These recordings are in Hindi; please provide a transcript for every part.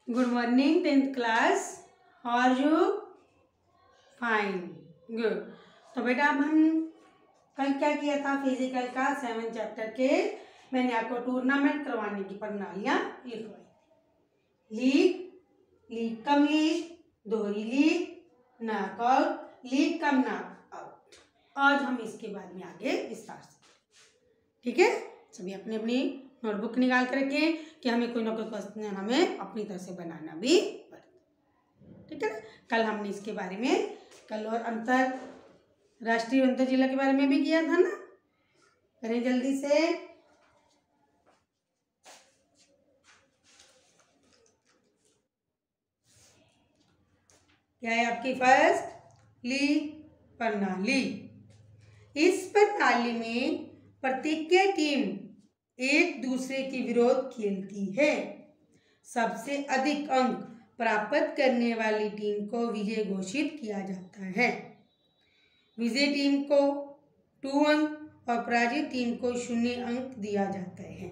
Good morning 10th class. How are you? Fine, good. तो बेटा अब हम कल क्या किया था? फिजिकल का 7 चैप्टर के मैंने आपको टूर्नामेंट करवाने की प्रणालियाँ लिखवाई। लीग, लीग कम लीग, दोहरी league, knockout, league cum knockout. आज हम इसके बारे में आगे विस्तार से, ठीक है? सभी अपनी अपनी नोटबुक निकाल कर रखें कि हमें कोई ना कोई क्वेश्चन हमें अपनी तरह से बनाना भी पड़ता, ठीक है? कल हमने इसके बारे में कल और राष्ट्रीय अंतर जिला के बारे में भी किया था ना। करें जल्दी से। क्या है आपकी फर्स्ट? लीग प्रणाली। इस प्रणाली में प्रत्येक टीम एक दूसरे के विरोध खेलती है। सबसे अधिक अंक प्राप्त करने वाली टीम को विजय घोषित किया जाता है। विजय टीम को 2 अंक और पराजित टीम को 0 अंक दिया जाता है।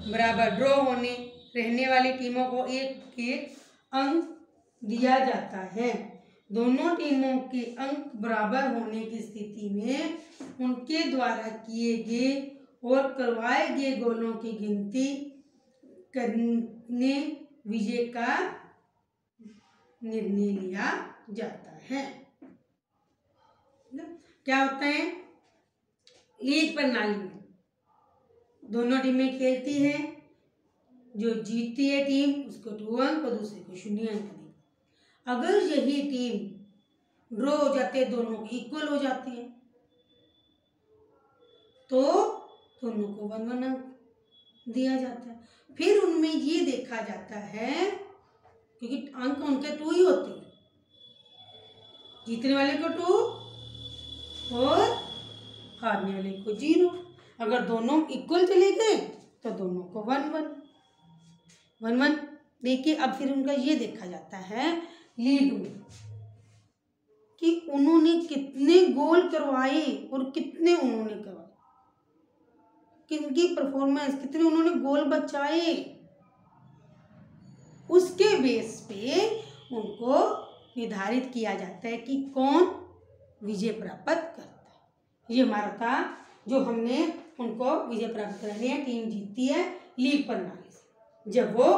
बराबर ड्रॉ होने रहने वाली टीमों को 1 अंक दिया जाता है। दोनों टीमों के अंक बराबर होने की स्थिति में उनके द्वारा किए गए और करवाए गए गोलों की गिनती करने विजय का निर्णय लिया जाता है। क्या होता है? लीग प्रणाली में दोनों टीमें खेलती हैं। जो जीतती है टीम उसको 2 अंक और दूसरे को 0 अंक देगी। अगर यही टीम ड्रॉ हो जाते हैं, दोनों इक्वल हो जाते हैं, तो दोनों को 1-1 अंक दिया जाता है। फिर उनमें ये देखा जाता है, क्योंकि अंक उनके 2 ही होते हैं, जीतने वाले को 2 और हारने वाले को 0। अगर दोनों इक्वल चले गए तो दोनों को 1-1 देखिए। अब फिर उनका ये देखा जाता है लीग में कि उन्होंने कितने गोल करवाए और कितने उन्होंने करवाए, किनकी परफॉर्मेंस, कितने उन्होंने गोल बचाए। उसके बेस पे उनको निर्धारित किया जाता है कि कौन विजय प्राप्त करता है। ये हमारा था जो हमने उनको विजय प्राप्त करानी है। टीम जीतती है लीग प्रणाली से जब वो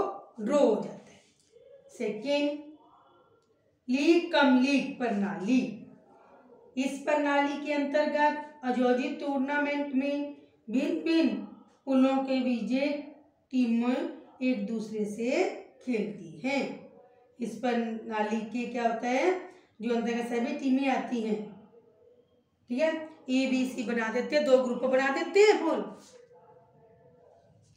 ड्रॉ हो जाता है। सेकेंड, लीग कम लीग प्रणाली। इस प्रणाली के अंतर्गत आयोजित टूर्नामेंट में भिन्न भिन्न पुलों के विजय टीमें एक दूसरे से खेलती हैं। इस प्रणाली के क्या होता है, जो अंतर्गत सभी टीमें आती हैं, ठीक है? ABC बना देते हैं, 2 ग्रुप बना देते हैं पुल,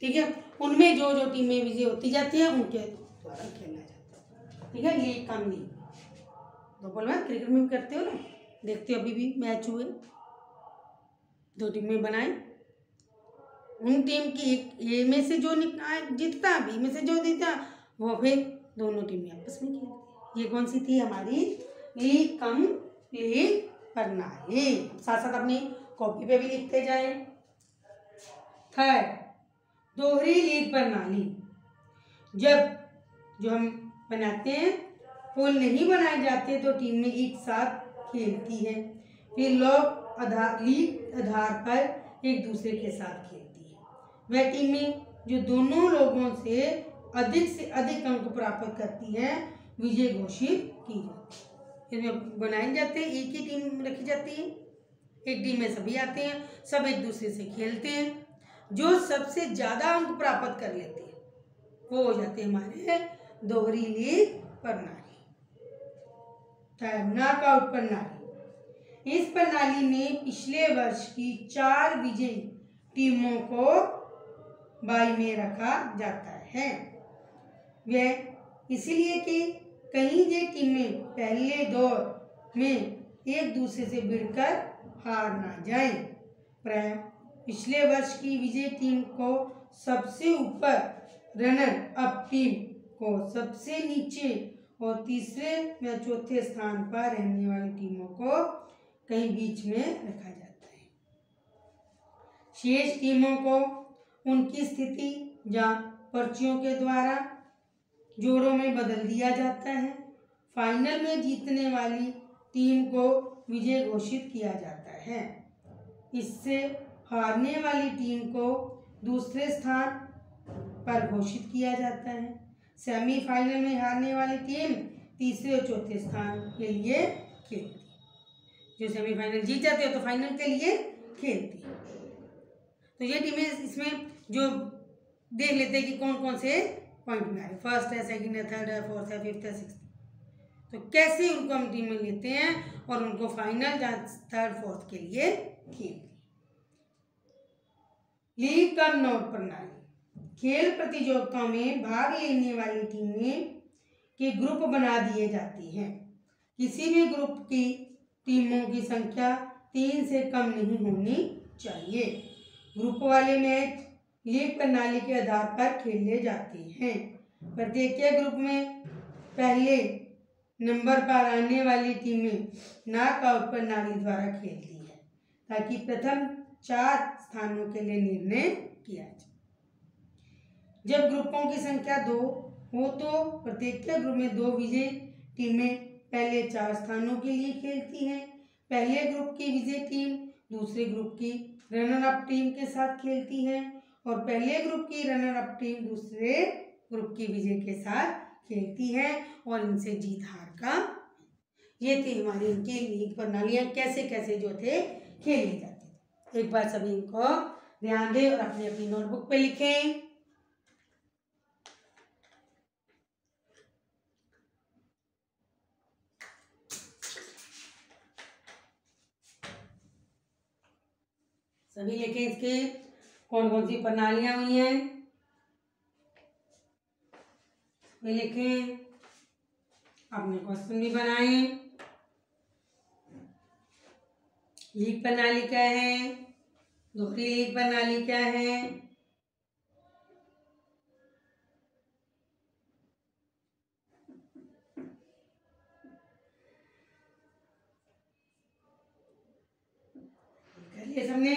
ठीक है? उनमें जो जो टीमें विजय होती जाती है उनके द्वारा खेला जाता है, ठीक है? लीग कम लीग 2 पुल में क्रिकेट में भी करते हो ना, देखते हो अभी भी मैच हुए, 2 टीमें बनाए, उन टीम की ए में से जो जीतता, बी में से जो जीता, वो फिर दोनों टीमें आपस में खेलती। ये कौन सी थी? हमारी लीग कम लीग प्रणाली। साथ साथ अपनी कॉपी पे भी लिखते जाए। थर्ड, दोहरी लीग प्रणाली। जब जो हम बनाते हैं पुल नहीं बनाए जाते तो टीमें एक साथ खेलती है। फिर लोग लीग आधार पर एक दूसरे के साथ खेलती है। वह टीमें जो दोनों लोगों से अधिक अंक प्राप्त करती है विजय घोषित की जाती है। बनाए जाते हैं, एक ही टीम रखी जाती है, एक टीम में सभी आते हैं, सब एक दूसरे से खेलते हैं। जो सबसे ज्यादा अंक प्राप्त कर लेते हैं वो हो जाते हैं हमारे दोहरी लीग प्रणाली। नॉकआउट प्रणाली। इस प्रणाली में पिछले वर्ष की 4 विजयी टीमों को बाई में रखा जाता है। वह इसलिए कि कहीं ये टीमें पहले दौर में एक दूसरे से भिड़कर हार ना जाए। पिछले वर्ष की विजय टीम को सबसे ऊपर, रनर अप टीम को सबसे नीचे और तीसरे या चौथे स्थान पर रहने वाली टीमों को कहीं बीच में रखा जाता है। शेष टीमों को उनकी स्थिति या पर्चियों के द्वारा जोड़ों में बदल दिया जाता है। फाइनल में जीतने वाली टीम को विजय घोषित किया जाता है। इससे हारने वाली टीम को दूसरे स्थान पर घोषित किया जाता है। सेमीफाइनल में हारने वाली टीम तीसरे और चौथे स्थान के लिए खेलती है। जो सेमीफाइनल जीत जाती है तो फाइनल के लिए खेलती है। तो ये टीमें इसमें जो देख लेते हैं कि कौन कौन से पॉइंट में आ रहे, फर्स्ट है, सेकंड है, थर्ड है, फोर्थ है, फिफ्थ है, सिक्स्थ। तो कैसे उनको हम टीम में लेते हैं और उनको फाइनल या थर्ड फोर्थ के लिए खेलते। लीग कम नॉक प्रणाली। खेल प्रतियोगिता में भाग लेने वाली टीमें के ग्रुप बना दिए जाते हैं। किसी भी ग्रुप की टीमों की संख्या 3 से कम नहीं होनी चाहिए। ग्रुप वाले मैच लीग प्रणाली के आधार पर खेले जाते हैं। प्रत्येक ग्रुप में पहले नंबर पर आने वाली टीमें नॉकआउट प्रणाली द्वारा खेलती है ताकि प्रथम 4 स्थानों के लिए निर्णय किया जाए। जब ग्रुपों की संख्या 2 हो तो प्रत्येक ग्रुप में 2 विजयी टीमें पहले 4 स्थानों के लिए खेलती हैं। पहले ग्रुप की विजयी टीम दूसरे ग्रुप की रनर अप टीम के साथ खेलती है और पहले ग्रुप की रनर अप टीम दूसरे ग्रुप की विजय के साथ खेलती है और इनसे जीत हार का। ये थी हमारी इनकी लीग प्रणालियाँ कैसे कैसे जो थे खेले जाते थे। एक बार सभी इनको ध्यान दें और अपनी अपनी नोटबुक पे लिखें। सभी लिखें इसके कौन कौन सी प्रणालियां हुई हैं, वे लिखें। अपने क्वेश्चन भी बनाएं। लीग प्रणाली क्या है, दोहरी लीग प्रणाली क्या है, करिए सबने।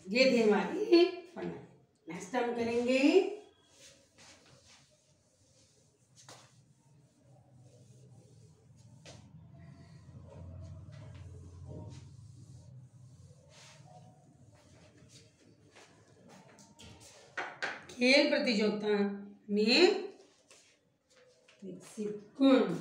ये थे हमारी प्रणाली। नेक्स्ट हम करेंगे खेल प्रतियोगिता में विकसित गुण।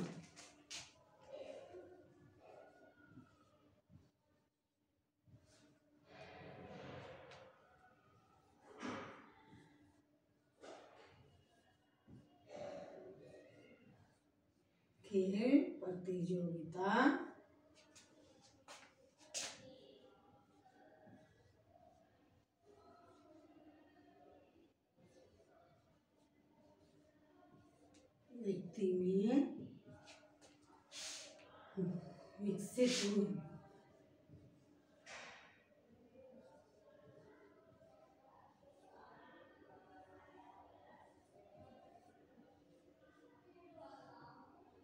खेल प्रतियोगिता व्यक्ति में विकसित गुण।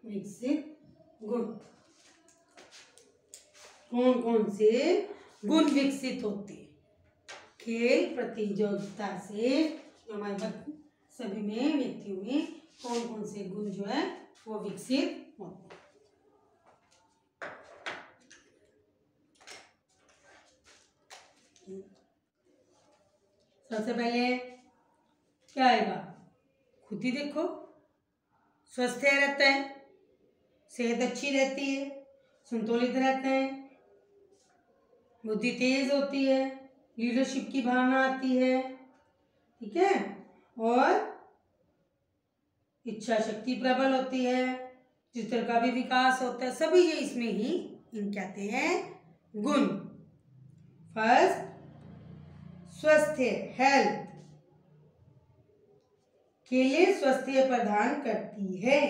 विकसित गुण कौन कौन से गुण विकसित होते खेल प्रतियोगिता से, जो हमारे सभी में व्यक्तियों में कौन कौन से गुण जो है वो विकसित होते हैं। सबसे पहले क्या आएगा, खुद ही देखो। स्वस्थ रहता है, सेहत अच्छी रहती है, संतुलित रहते हैं, बुद्धि तेज होती है, लीडरशिप की भावना आती है, ठीक है, और इच्छा शक्ति प्रबल होती है, चित्र का भी विकास होता है। सभी ये इसमें ही इन कहते हैं गुण। फर्स्ट स्वास्थ्य, हेल्थ। खेलें स्वास्थ्य प्रदान करती है।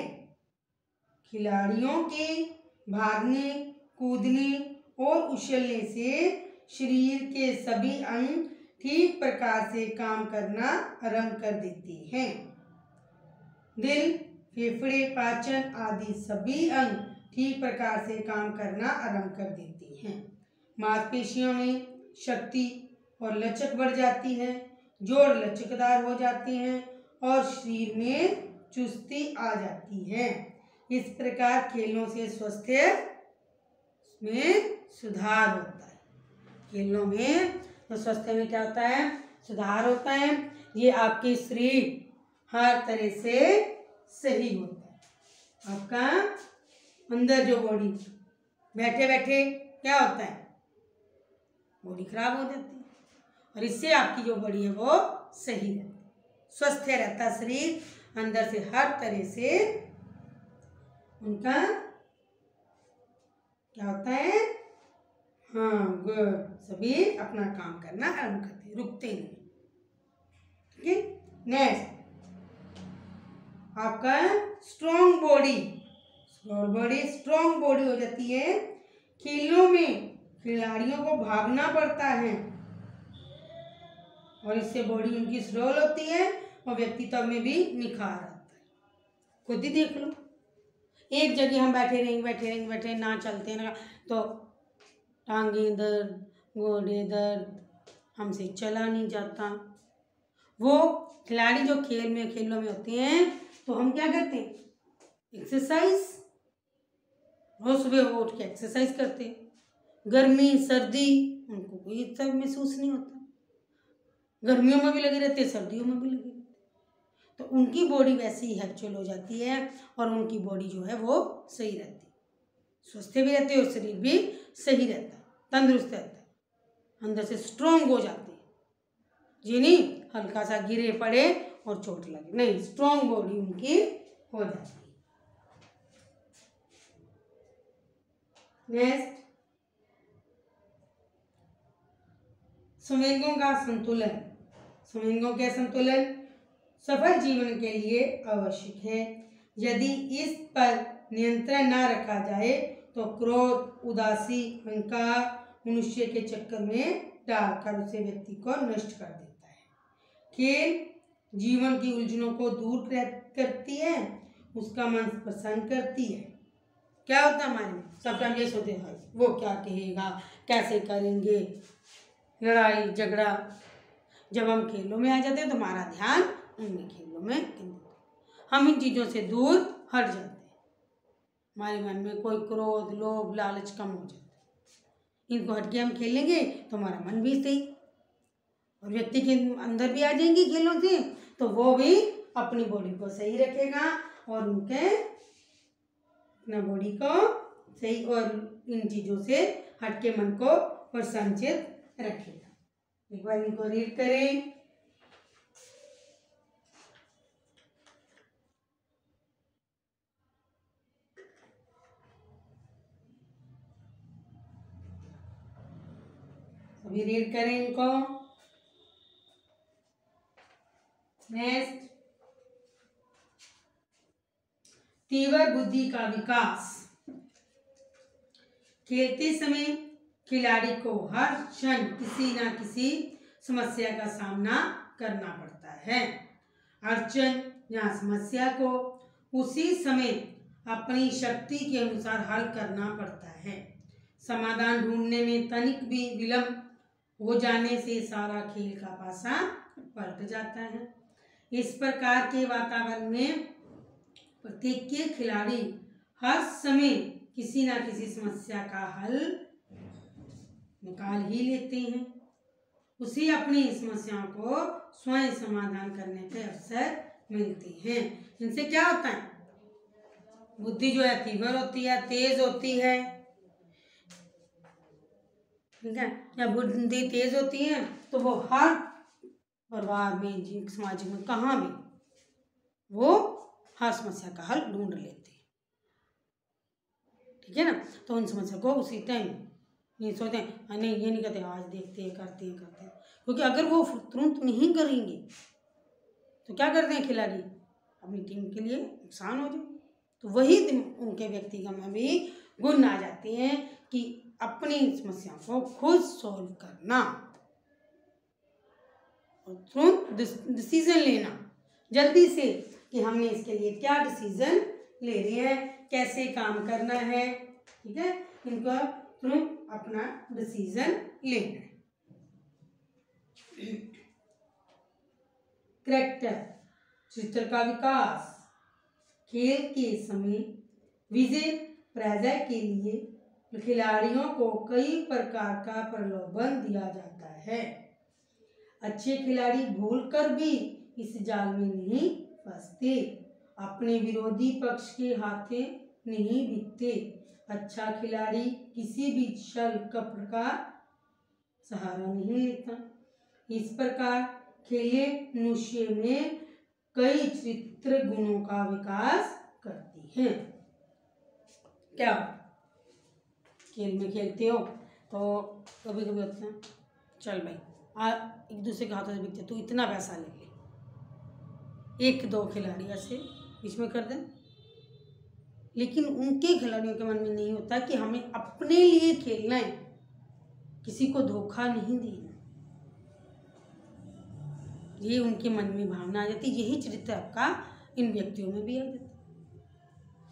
खिलाड़ियों के भागने, कूदने और उछलने से शरीर के सभी अंग ठीक प्रकार से काम करना आरंभ कर देते हैं। दिल, फेफड़े, पाचन आदि सभी अंग ठीक प्रकार से काम करना आरंभ कर देते हैं। मांसपेशियों में शक्ति और लचक बढ़ जाती है। जोड़ लचकदार हो जाते हैं और शरीर में चुस्ती आ जाती है। इस प्रकार खेलों से स्वास्थ्य में सुधार होता है। खेलों में तो स्वास्थ्य में क्या होता है? सुधार होता है। ये आपके शरीर हर तरह से सही होता है। आपका अंदर जो बॉडी बैठे बैठे क्या होता है? बॉडी खराब हो जाती है और इससे आपकी जो बॉडी है वो सही रहती है, स्वस्थ रहता है शरीर अंदर से हर तरह से। उनका क्या होता है? हाँ, गुड। सभी अपना काम करना आरंभ करते हैं, रुकते नहीं। ठीक है। नेक्स्ट, आपका स्ट्रॉन्ग बॉडी हो जाती है। खेलों में खिलाड़ियों को भागना पड़ता है और इससे बॉडी उनकी स्ट्रॉन्ग होती है और व्यक्तित्व में भी निखार आता है। खुद ही देख लो, एक जगह हम बैठे रहेंगे ना चलते ना तो टांगे दर्द, गोडे दर्द, हमसे चला नहीं जाता। वो खिलाड़ी जो खेलों में होते हैं तो हम क्या करते हैं? एक्सरसाइज, रोज सुबह उठ के एक्सरसाइज करते हैं। गर्मी सर्दी उनको कोई सब महसूस नहीं होता, गर्मियों में भी लगे रहते, सर्दियों में भी लगे रहते, तो उनकी बॉडी वैसे ही एक्चुअल हो जाती है और उनकी बॉडी जो है वो सही रहती है, स्वस्थ भी रहते हैं और शरीर भी सही रहता है, तंदुरुस्त रहता है, अंदर से स्ट्रोंग हो जाते हैं। जी नहीं हल्का सा गिरे पड़े और चोट लगे, नहीं, स्ट्रोंग बॉडी उनकी हो जाती है। नेक्स्ट, संवेगों का संतुलन। संवेगों के संतुलन सफल जीवन के लिए आवश्यक है। यदि इस पर नियंत्रण न रखा जाए तो क्रोध, उदासी, अहंकार मनुष्य के चक्कर में डालकर उसे व्यक्ति को नष्ट कर देता है। खेल जीवन की उलझनों को दूर करती है, उसका मन प्रसन्न करती है। क्या होता है हमारे में? सब टाइम ये सोचते हैं वो क्या कहेगा, कैसे करेंगे, लड़ाई झगड़ा। जब हम खेलों में आ जाते हैं तो हमारा ध्यान उनमें खेलों में केंद्रित, हम इन चीज़ों से दूर हट जाते हैं, हमारे मन में कोई क्रोध, लोभ, लालच कम हो जाता है। इनको हट के हम खेलेंगे तो हमारा मन भी सही और व्यक्ति के अंदर भी आ जाएंगी खेलों से, तो वो भी अपनी बॉडी को सही रखेगा और उनके अपना बॉडी को सही और इन चीज़ों से हट के मन को प्रसन्नचित रखेगा। एक बार इनको रीड करें। अभी रीड करें इनको। नेक्स्ट, तीव्र बुद्धि का विकास। खेलते समय खिलाड़ी को हर क्षण किसी न किसी समस्या का सामना करना पड़ता है। अड़चन या समस्या को उसी समय अपनी शक्ति के अनुसार हल करना पड़ता है। समाधान ढूंढने में तनिक भी विलंब हो जाने से सारा खेल का पासा पलट जाता है। इस प्रकार के वातावरण में प्रत्येक खिलाड़ी हर समय किसी न किसी समस्या का हल निकाल ही लेते हैं, उसे अपनी समस्याओं को स्वयं समाधान करने के अवसर मिलते हैं। इनसे क्या होता है? बुद्धि जो है तीव्र होती है, तेज होती है, ठीक है। जब बुद्धि तेज होती है तो वो हर परिवार में, समाज में, कहाँ भी वो हर समस्या का हल ढूंढ लेते हैं, ठीक है ना। तो उन समस्या को उसी टाइम नहीं सोचते हैं, नहीं ये नहीं कहते आज देखते हैं, करते हैं, क्योंकि अगर वो तुरंत नहीं करेंगे तो क्या करते हैं खिलाड़ी? अपनी टीम के लिए नुकसान हो जाए। तो वही उनके व्यक्तिगत में भी गुण आ जाते हैं कि अपनी समस्या को खुद सॉल्व करना और तुरंत डिसीजन लेना जल्दी से कि हमने इसके लिए क्या डिसीजन ले रहे हैं, कैसे काम करना है, ठीक है। इनको तुरंत अपना डिसीजन लेना है। करैक्टर, चरित्र का विकास। खेल के समय विजय पराजय के लिए खिलाड़ियों को कई प्रकार का प्रलोभन दिया जाता है। अच्छे खिलाड़ी भूलकर भी इस जाल में नहीं फंसते, अपने विरोधी पक्ष के हाथे नहीं बिकते। अच्छा खिलाड़ी किसी भी छल कपट का सहारा नहीं लेता। इस प्रकार खेले मनुष्य में कई चरित्र गुणों का विकास करती है। क्या खेल में खेलते हो तो कभी कभी होता है, चल भाई एक दूसरे के हाथों से बिकते, तू इतना पैसा ले ले, एक दो खिलाड़ी ऐसे बीच में कर दें। लेकिन उनके खिलाड़ियों के मन में नहीं होता कि हमें अपने लिए खेलना है, किसी को धोखा नहीं देना। ये उनके मन में भावना आ जाती। यही चरित्र आपका इन व्यक्तियों में भी आ जाता।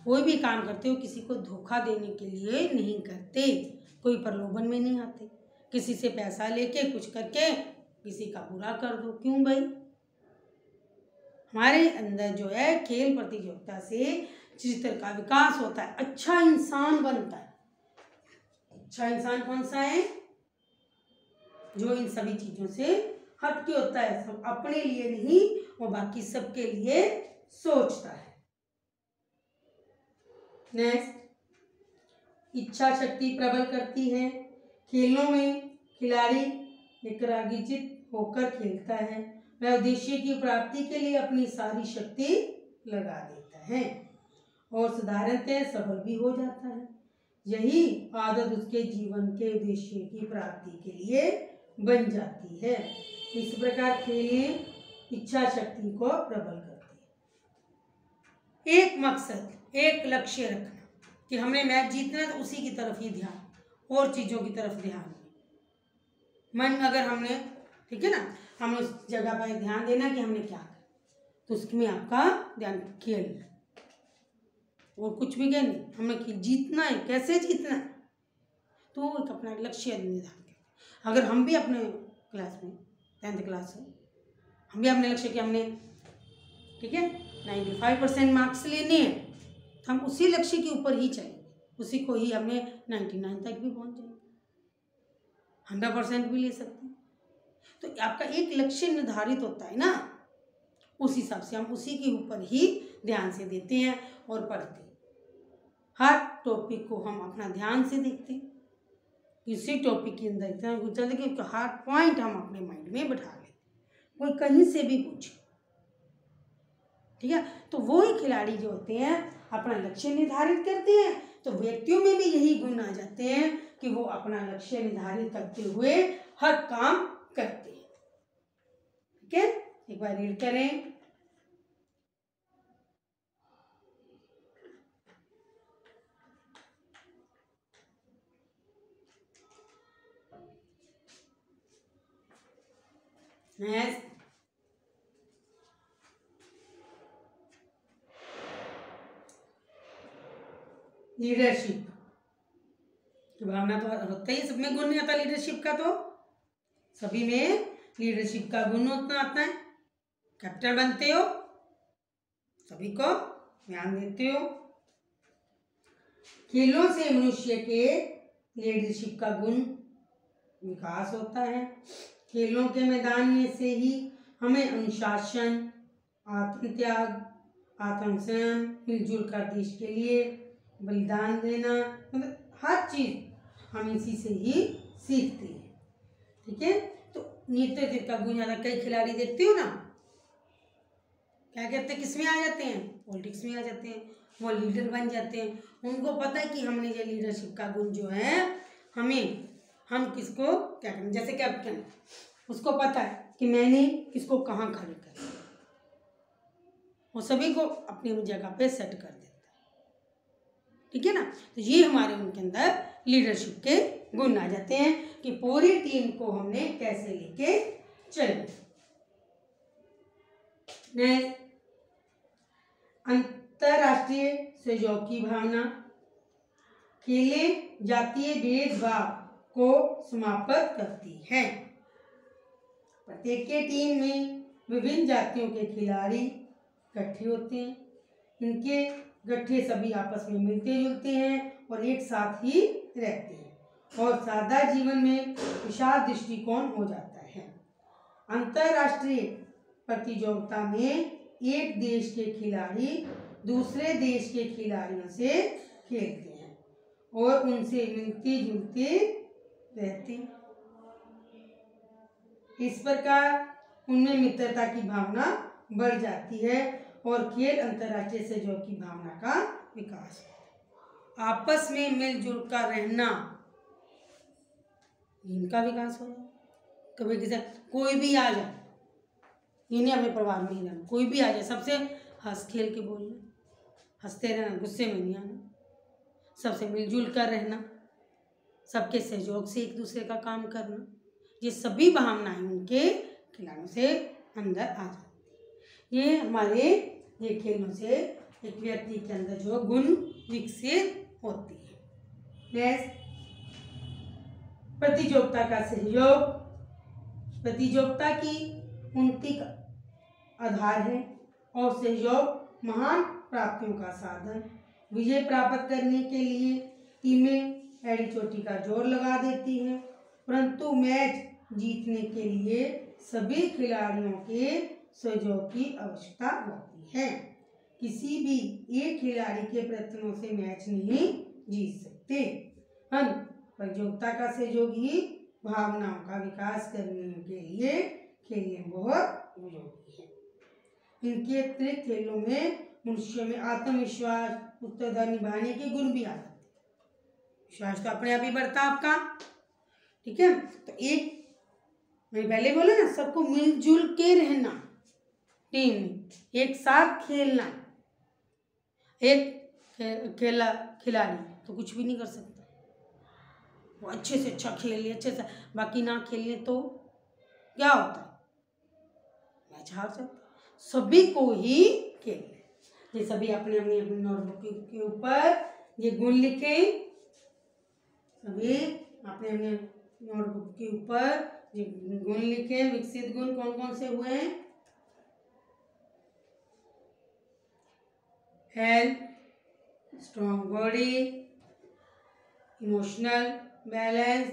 कोई भी काम करते हो किसी को धोखा देने के लिए नहीं करते, कोई प्रलोभन में नहीं आते, किसी से पैसा लेके कुछ करके किसी का बुरा कर दो। क्यों भाई? हमारे अंदर जो है खेल प्रतियोगिता से चरित्र का विकास होता है, अच्छा इंसान बनता है। अच्छा इंसान कौन सा है? जो इन सभी चीजों से हटके होता है, सब अपने लिए नहीं वो बाकी सबके लिए सोचता है। नेक्स्ट, इच्छा शक्ति प्रबल करती है। खेलों में खिलाड़ी एकाग्रचित्त होकर खेलता है, वह उद्देश्य की प्राप्ति के लिए अपनी सारी शक्ति लगा देता है और साधारणतः सफल भी हो जाता है। यही आदत उसके जीवन के उद्देश्य की प्राप्ति के लिए बन जाती है। इस प्रकार खेलें इच्छा शक्ति को प्रबल करती है। एक मकसद, एक लक्ष्य रखना कि हमने मैच जीतना है तो उसी की तरफ ही ध्यान, और चीज़ों की तरफ ध्यान मन अगर हमने, ठीक है ना, हमें उस जगह पर ध्यान देना कि हमने क्या करना, तो उसमें आपका ध्यान खेल और कुछ भी नहीं, हमें जीतना है। कैसे जीतना है? तो एक अपना लक्ष्य निर्धारित करें। अगर हम भी अपने क्लास में 10th क्लास है, हम भी अपने लक्ष्य के हमने, ठीक है, 95% मार्क्स लेने हैं, तो हम उसी लक्ष्य के ऊपर ही चलेंगे, उसी को ही हमने 99 तक भी पहुंच जाएंगे, 100% भी ले सकते हैं। तो आपका एक लक्ष्य निर्धारित होता है ना, उस हिसाब से हम उसी के ऊपर ही ध्यान से देते हैं और पढ़ते हैं। हर टॉपिक को हम अपना ध्यान से देखते हैं, इसी टॉपिक के अंदर इतना गुजर कि हर पॉइंट हम अपने माइंड में बैठा लेते, कोई कहीं से भी पूछे, ठीक है। तो वो ही खिलाड़ी जो होते हैं अपना लक्ष्य निर्धारित करते हैं, तो व्यक्तियों में भी यही गुण आ जाते हैं कि वो अपना लक्ष्य निर्धारित करते हुए हर काम करते हैं। ठीक है, एक बार रीड करें। नेक्स्ट, लीडरशिप की भावना तो होता ही, सब में गुण नहीं आता लीडरशिप का, तो सभी में लीडरशिप का गुण उतना आता है। कैप्टन बनते हो, सभी को ध्यान देते हो। खेलों से मनुष्य के लीडरशिप का गुण विकास होता है। खेलों के मैदान में से ही हमें अनुशासन, आत्मत्याग, आत्मसंयम, मिलजुल कर देश के लिए बलिदान देना, मतलब हर चीज हम इसी से ही सीखते हैं। ठीक है, तो नेतृत्व का गुण ज्यादा, कई खिलाड़ी देखते हो ना, क्या कहते हैं, किस में आ जाते हैं, पॉलिटिक्स में आ जाते हैं, वो लीडर बन जाते हैं। उनको पता है कि हमने ये लीडरशिप का गुण जो है हम किसको क्या करें, जैसे कैप्टन, उसको पता है कि मैंने किसको कहाँ खड़े करना, वो सभी को अपनी जगह पे सेट कर देता है। ठीक है ना, तो ये हमारे उनके अंदर लीडरशिप के गुण आ जाते हैं कि पूरी टीम को हमने कैसे लेके चले। नेक्स्ट, अंतरराष्ट्रीय सहयोग की भावना। खेलें जातीय भेदभाव को समाप्त करती है। प्रत्येक टीम में विभिन्न जातियों के खिलाड़ी इकट्ठे होते हैं। इनके गट्ठे सभी आपस में मिलते जुलते हैं और एक साथ ही रहते हैं और सादा जीवन में विशाल दृष्टिकोण हो जाता है। अंतर्राष्ट्रीय प्रतियोगिता में एक देश के खिलाड़ी दूसरे देश के खिलाड़ियों से खेलते हैं और उनसे मिलते जुलते रहते हैं। इस प्रकार उनमें मित्रता की भावना बढ़ जाती है और खेल अंतर्राष्ट्रीय सहयोग की भावना का विकास होता है। आपस में मिलजुल कर रहना, इनका विकास होगा। कभी किसी कोई भी आ जाए, इन्हें अपने परिवार में ही रहना, कोई भी आ जाए सबसे हंस खेल के बोलना, हंसते रहना, गुस्से में नहीं आना, सबसे मिलजुल कर रहना, सबके सहयोग से एक दूसरे का काम करना, ये सभी भावनाएं उनके खिलाड़ियों से अंदर आ जाती। ये हमारे ये खेलों से एक व्यक्ति के अंदर जो गुण विकसित होती है। नेक्स्ट, प्रतियोगिता का सहयोग। प्रतियोगिता की उन्नति का आधार है और सहयोग महान प्राप्तियों का साधन। विजय प्राप्त करने के लिए टीमें एड़ी चोटी का जोर लगा देती हैं, परंतु मैच जीतने के लिए सभी खिलाड़ियों के सहयोग की आवश्यकता होती है। किसी भी एक खिलाड़ी के प्रयत्नों से मैच नहीं जीत सकते। हम प्रतियोगिता का सहयोग ही भावनाओं का विकास करने के लिए खेलने बहुत उपयोगी है। इनके अतिरिक्त खेलों में मनुष्यों में आत्मविश्वास, उत्तरदायित्व निभाने के गुण भी आते हैं। विश्वास तो अपने आप ही बढ़ता आपका, ठीक है। तो एक मैंने पहले बोला ना, सबको मिलजुल के रहना, टीम में एक साथ खेलना। एक खिलाड़ी तो कुछ भी नहीं कर सकता, वो अच्छे से अच्छा खेल ले, अच्छे से, बाकी ना खेलने तो क्या होता है, मैच हार जाता है। सभी को ही खेलना, ये सभी अपने अपने अपने नोटबुक के ऊपर ये गुण लिखे, सभी अपने अपने नोटबुक के ऊपर ये गुण लिखे। विकसित गुण कौन कौन से हुए हैं? Health, strong body, emotional balance,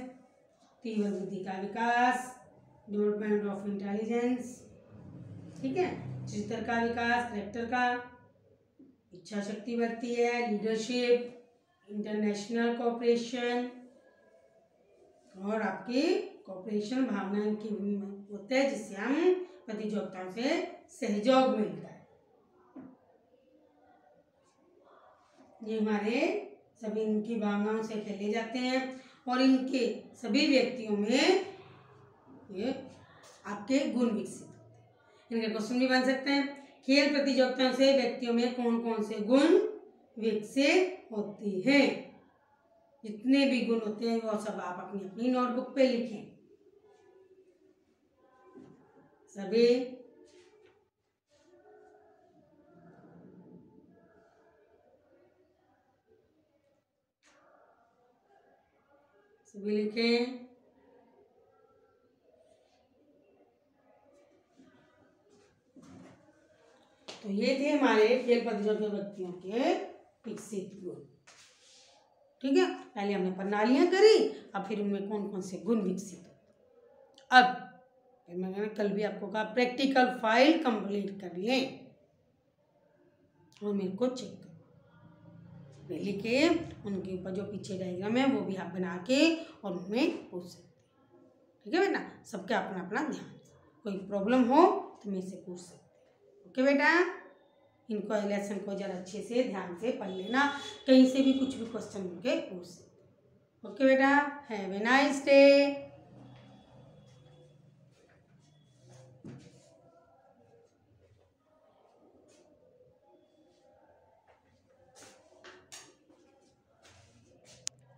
तीव्र बुद्धि का विकास, डेवलपमेंट ऑफ इंटेलिजेंस, ठीक है, चरित्र का विकास, कैरेक्टर का, इच्छा शक्ति बढ़ती है, लीडरशिप, इंटरनेशनल कोऑपरेशन, और आपकी कोऑपरेशन भावना की होते हैं, जिससे हम प्रतियोगिताओं से सहयोग मिलता है। ये हमारे सभी इनकी भावनाओं से खेले जाते हैं और इनके सभी व्यक्तियों में ये आपके गुण विकसित होते हैं। इनके क्वेश्चन भी बन सकते हैं। खेल प्रतियोगिताओं से व्यक्तियों में कौन कौन से गुण विकसित होते हैं? जितने भी गुण होते हैं वो सब आप अपनी अपनी नोटबुक पे लिखें। सभी लिखें। तो ये थे हमारे खेल प्रतियोगिता व्यक्तियों के विकसित गुण, ठीक है। पहले हमने प्रणालियां करी, अब फिर उनमें कौन कौन से गुण विकसित होते। अब मैंने कल भी आपको कहा प्रैक्टिकल फाइल कंप्लीट कर लें और मेरे को चेक करो, लिखे उनके ऊपर जो पीछे डायग्राम है वो भी आप बना के और उनमें पूछ सकते हैं, ठीक है बेटा। सबका अपना अपना ध्यान, कोई प्रॉब्लम हो तो मेरे से पूछ सकते हैं, ओके बेटा। इनको लेसन को जरा अच्छे से ध्यान से पढ़ लेना, कहीं से भी कुछ भी क्वेश्चन उनके पूछ सकते हैं, ओके बेटा। Have a nice day.